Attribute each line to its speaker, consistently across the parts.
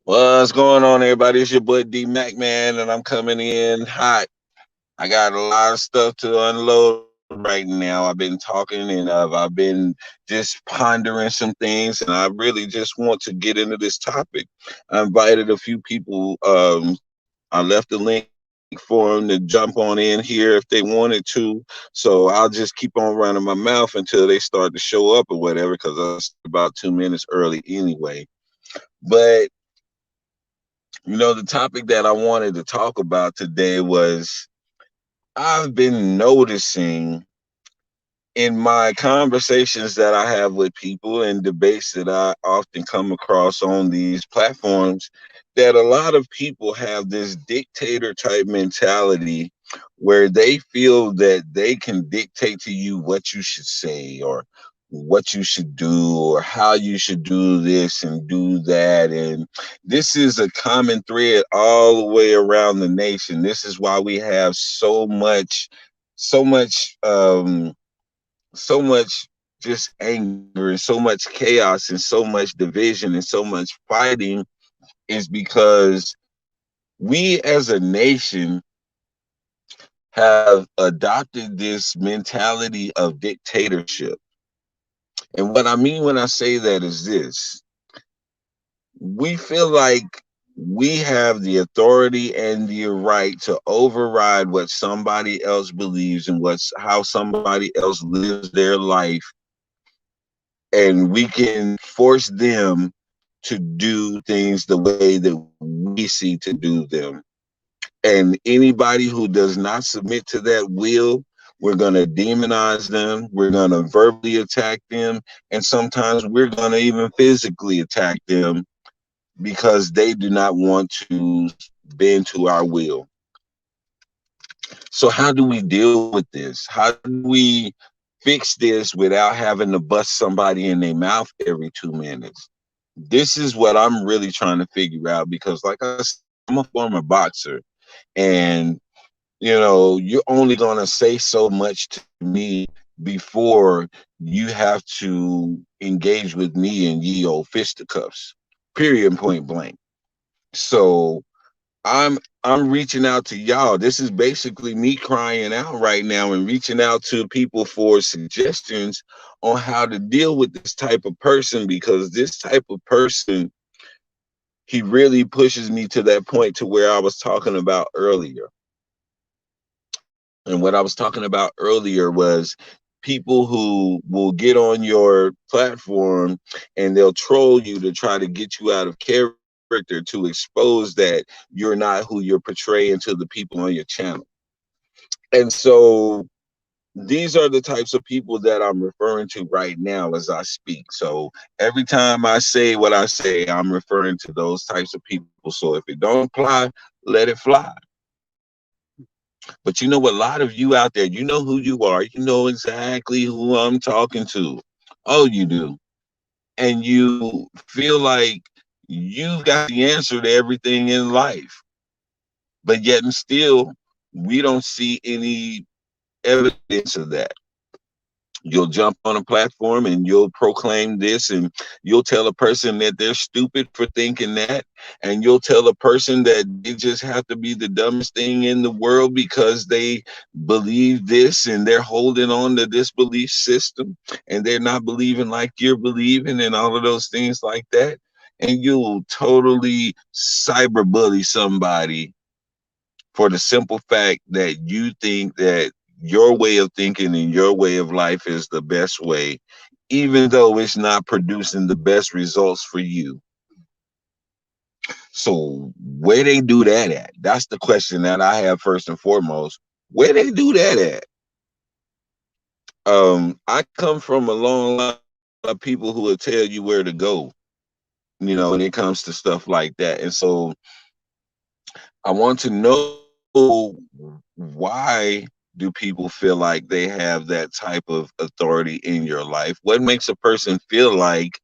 Speaker 1: What's going on, everybody? It's your boy D Mac, man, and I'm coming in hot. I got a lot of stuff to unload right now. I've been talking and I've been just pondering some things, and I really just want to get into this topic. I invited a few people. I left the link for them to jump on in here if they wanted to. So I'll just keep on running my mouth until they start to show up or whatever, because I started about 2 minutes early anyway. But the topic that I wanted to talk about today was I've been noticing in my conversations that I have with people and debates that I often come across on these platforms that a lot of people have this dictator type mentality where they feel that they can dictate to you what you should say or what you should do or how you should do this and do that. And this is a common thread all the way around the nation. This is why we have so much so much just anger and so much chaos and so much division and so much fighting, is because we as a nation have adopted this mentality of dictatorship. And what I mean when I say that is this: we feel like we have the authority and the right to override what somebody else believes and how somebody else lives their life, and we can force them to do things the way that we see to do them. And anybody who does not submit to that will, we're going to demonize them, we're going to verbally attack them, and sometimes we're going to even physically attack them because they do not want to bend to our will. So how do we deal with this? How do we fix this without having to bust somebody in their mouth every 2 minutes? This is what I'm really trying to figure out, because like I said, I'm a former boxer, and you're only going to say so much to me before you have to engage with me in ye old fisticuffs, period, point blank. So I'm reaching out to y'all. This is basically me crying out right now and reaching out to people for suggestions on how to deal with this type of person, because this type of person, he really pushes me to that point to where I was talking about earlier. And what I was talking about earlier was people who will get on your platform and they'll troll you to try to get you out of character, to expose that you're not who you're portraying to the people on your channel. And so these are the types of people that I'm referring to right now as I speak. So every time I say what I say, I'm referring to those types of people. So if it don't apply, let it fly. But a lot of you out there, you know who you are. You know exactly who I'm talking to. Oh, you do. And you feel like you've got the answer to everything in life. But yet and still, we don't see any evidence of that. You'll jump on a platform and you'll proclaim this, and you'll tell a person that they're stupid for thinking that, and you'll tell a person that they just have to be the dumbest thing in the world because they believe this and they're holding on to this belief system and they're not believing like you're believing and all of those things like that. And you'll totally cyberbully somebody for the simple fact that you think that your way of thinking and your way of life is the best way, even though it's not producing the best results for you. So where they do that at? That's the question that I have first and foremost. Where they do that at? I come from a long line of people who will tell you where to go, when it comes to stuff like that. And so I want to know, why do people feel like they have that type of authority in your life? What makes a person feel like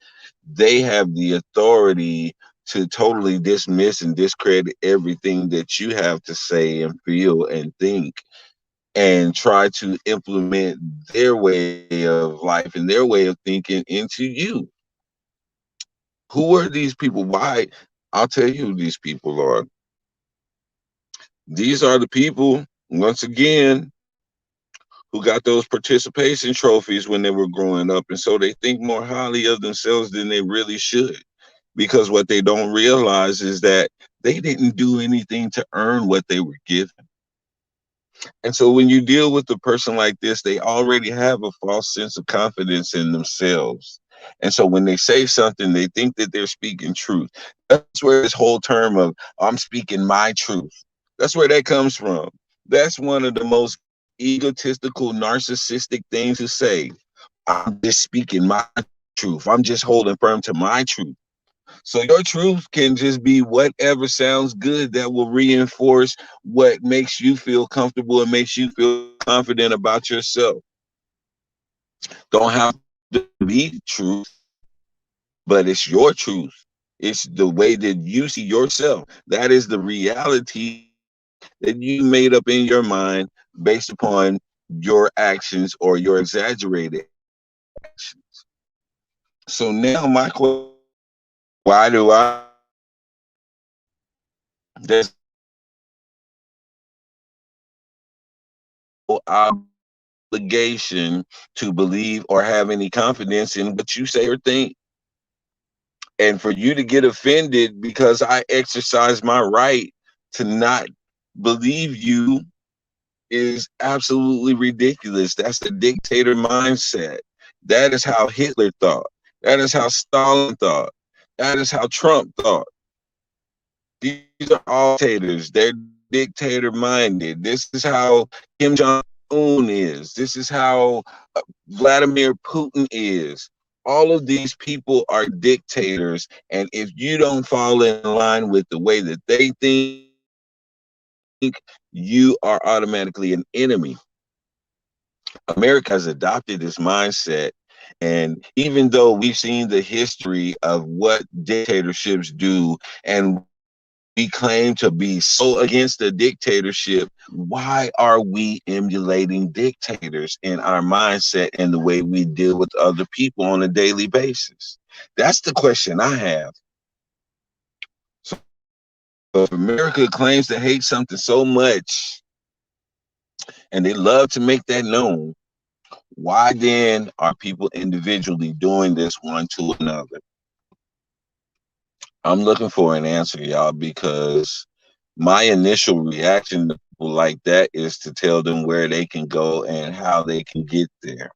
Speaker 1: they have the authority to totally dismiss and discredit everything that you have to say and feel and think, and try to implement their way of life and their way of thinking into you. Who are these people? Why? I'll tell you who these people are. These are the people, once again, who got those participation trophies when they were growing up. And so they think more highly of themselves than they really should. Because what they don't realize is that they didn't do anything to earn what they were given. And so when you deal with a person like this, they already have a false sense of confidence in themselves. And so when they say something, they think that they're speaking truth. That's where this whole term of I'm speaking my truth, that's where that comes from. That's one of the most egotistical, narcissistic things to say. I'm just speaking my truth. I'm just holding firm to my truth. So your truth can just be whatever sounds good that will reinforce what makes you feel comfortable and makes you feel confident about yourself. Don't have to be truth, but it's your truth. It's the way that you see yourself. That is the reality that you made up in your mind based upon your actions or your exaggerated actions. So now my question, why do I there's no obligation to believe or have any confidence in what you say or think. And for you to get offended because I exercise my right to not believe you is absolutely ridiculous. That's the dictator mindset. That is how Hitler thought. That is how Stalin thought. That is how Trump thought. These are all dictators. They're dictator minded. This is how Kim Jong-un is. This is how Vladimir Putin is. All of these people are dictators. And if you don't fall in line with the way that they think, you are automatically an enemy. America has adopted this mindset. And even though we've seen the history of what dictatorships do, and we claim to be so against the dictatorship, why are we emulating dictators in our mindset and the way we deal with other people on a daily basis? That's the question I have. So if America claims to hate something so much and they love to make that known, why then are people individually doing this one to another? I'm looking for an answer, y'all, because my initial reaction to people like that is to tell them where they can go and how they can get there,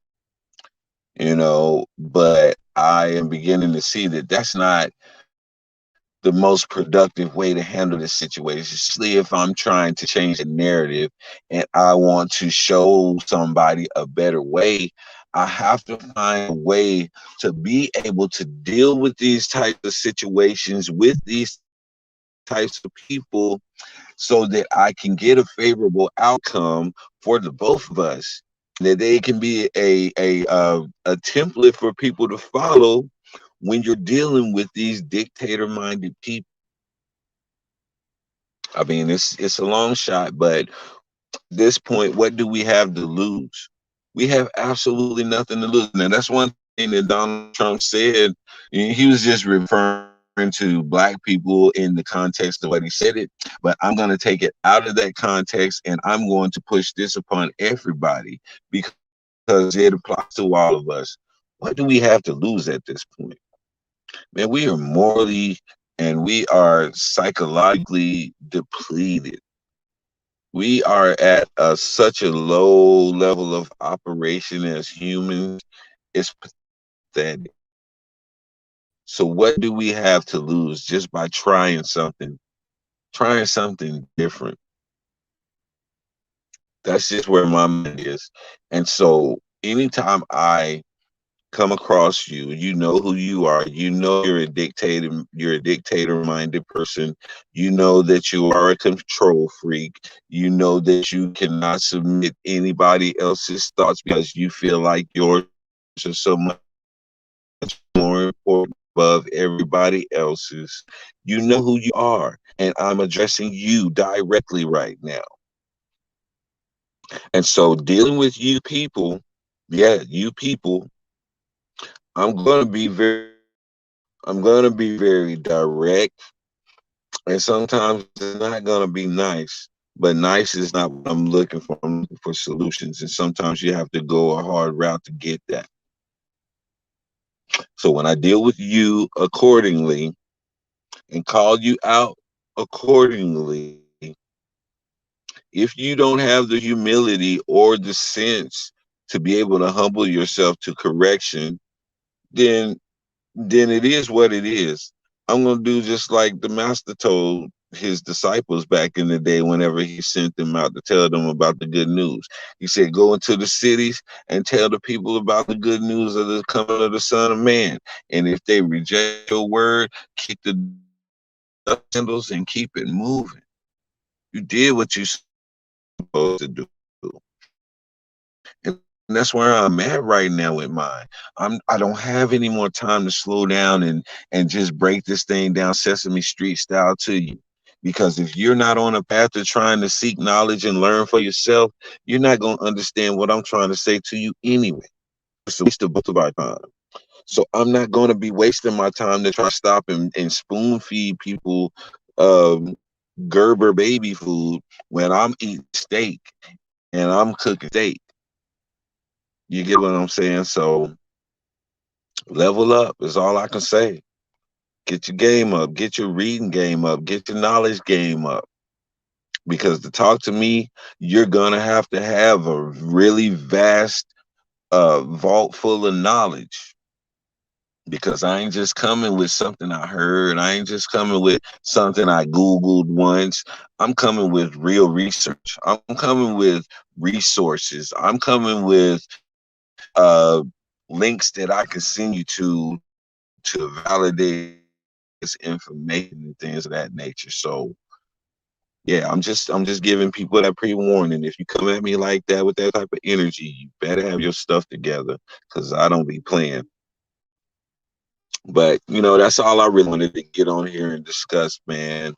Speaker 1: but I am beginning to see that that's not the most productive way to handle this situation, especially if I'm trying to change the narrative and I want to show somebody a better way. I have to find a way to be able to deal with these types of situations with these types of people so that I can get a favorable outcome for the both of us, and that they can be a template for people to follow when you're dealing with these dictator minded people. I mean, it's a long shot, but at this point, what do we have to lose? We have absolutely nothing to lose. Now, that's one thing that Donald Trump said. He was just referring to black people in the context of what he said it, but I'm going to take it out of that context and I'm going to push this upon everybody because it applies to all of us. What do we have to lose at this point? Man, we are morally and we are psychologically depleted. We are at such a low level of operation as humans. It's pathetic. So what do we have to lose just by trying something different? That's just where my mind is. And so anytime I come across you, you know who you are. You know you're a dictator minded person. You know that you are a control freak. You know that you cannot submit anybody else's thoughts because you feel like yours are so much more important. But above everybody else's. You know who you are, and I'm addressing you directly right now. And so dealing with you people, yeah, you people, I'm gonna be very direct, and sometimes it's not gonna be nice. But nice is not what I'm looking for. I'm looking for solutions, and sometimes you have to go a hard route to get that. So when I deal with you accordingly and call you out accordingly, if you don't have the humility or the sense to be able to humble yourself to correction, then it is what it is. I'm gonna do just like the master told his disciples back in the day whenever he sent them out to tell them about the good news. He said, go into the cities and tell the people about the good news of the coming of the Son of Man. And if they reject your word, kick the sandals and keep it moving. You did what you're supposed to do. And that's where I'm at right now with mine. I don't have any more time to slow down and just break this thing down Sesame Street style to you. Because if you're not on a path to trying to seek knowledge and learn for yourself, you're not going to understand what I'm trying to say to you anyway. It's a waste of both of our time. So I'm not going to be wasting my time to try to stop and spoon feed people um, Gerber baby food when I'm eating steak and I'm cooking steak. You get what I'm saying? So level up is all I can say. Get your game up, get your reading game up, get your knowledge game up. Because to talk to me, you're gonna have to have a really vast vault full of knowledge. Because I ain't just coming with something I heard. I ain't just coming with something I Googled once. I'm coming with real research. I'm coming with resources. I'm coming with links that I can send you to validate this information and things of that nature. So yeah, I'm just giving people that pre-warning. If you come at me like that with that type of energy, you better have your stuff together because I don't be playing. But that's all I really wanted to get on here and discuss, man.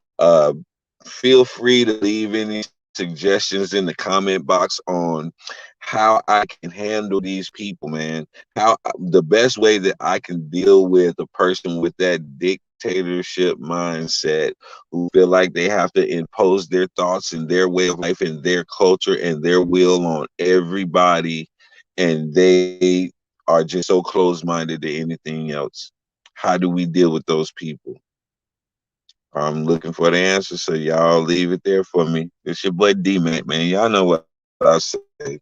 Speaker 1: Feel free to leave any suggestions in the comment box on how I can handle these people, man. How the best way that I can deal with a person with that dictatorship mindset who feel like they have to impose their thoughts and their way of life and their culture and their will on everybody, and they are just so close-minded to anything else. How do we deal with those people? I'm looking for the answer, so y'all leave it there for me. It's your boy D-Mac, man. Y'all know what I say.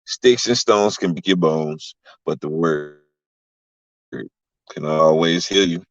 Speaker 1: Sticks and stones can break your bones, but the word can always heal you.